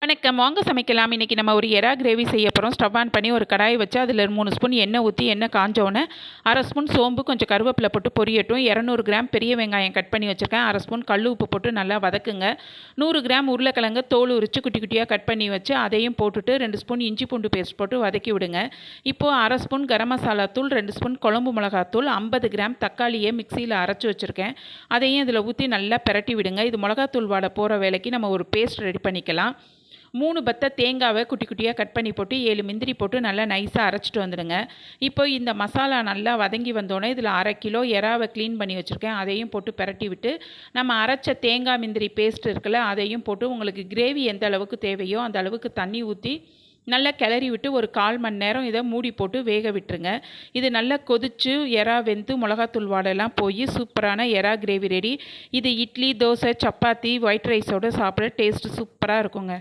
வணக்கம். வாங்க சமைக்கலாம். இன்றைக்கி நம்ம ஒரு எறா கிரேவி செய்ய போகிறோம். ஸ்டவ் ஆன் பண்ணி ஒரு கடாயை வச்சு அதில் 3 ஸ்பூன் எண்ணெய் ஊற்றி எண்ணெய் காஞ்சோன்னே அரை ஸ்பூன் சோம்பு, கொஞ்சம் கருவேப்பிலை போட்டு பொரியட்டும். 200 கிராம் பெரிய வெங்காயம் கட் பண்ணி வச்சுருக்கேன். அரை ஸ்பூன் கல் உப்பு போட்டு நல்லா வதக்குங்க. 100 கிராம் உருளைக்கிழங்கு தோல் உரித்து குட்டி குட்டியாக கட் பண்ணி வச்சு அதையும் போட்டுட்டு 2 ஸ்பூன் இஞ்சி பூண்டு பேஸ்ட் போட்டு வதக்கி விடுங்க. இப்போது அரை ஸ்பூன் கரம் மசாலா தூள், 2 ஸ்பூன் குழம்பு மிளகாத்தூள், 50 கிராம் தக்காளியை மிக்சியில் அரைச்சி வச்சுருக்கேன். அதையும் இதில் ஊற்றி நல்லா பிரட்டி விடுங்க. இது மிளகாத்தூள் வாடை போகிற வேலைக்கு நம்ம ஒரு பேஸ்ட் ரெடி பண்ணிக்கலாம். 3 பத்தை தேங்காவை குட்டி குட்டியாக கட் பண்ணி போட்டு 7 முந்திரி போட்டு நல்லா நைஸாக அரைச்சிட்டு வந்துடுங்க. இப்போ இந்த மசாலா நல்லா வதங்கி வந்தோடனே இதில் அரை கிலோ எறாவை க்ளீன் பண்ணி வச்சுருக்கேன். அதையும் போட்டு பிரட்டி விட்டு நம்ம அரைச்ச தேங்காய் முந்திரி பேஸ்ட் இருக்குல்ல, அதையும் போட்டு உங்களுக்கு கிரேவி எந்த அளவுக்கு தேவையோ அந்த அளவுக்கு தண்ணி ஊற்றி நல்லா கிளறி விட்டு ஒரு 1/4 மணி நேரம் இதை மூடி போட்டு வேக விட்டுருங்க. இது நல்லா கொதித்து எறா வெந்து மிளகாத்தூள் வாடெல்லாம் போய் சூப்பரான எறா கிரேவி ரெடி. இது இட்லி, தோசை, சப்பாத்தி, ஒயிட் ரைஸோடு சாப்பிட டேஸ்ட்டு சூப்பராக இருக்குங்க.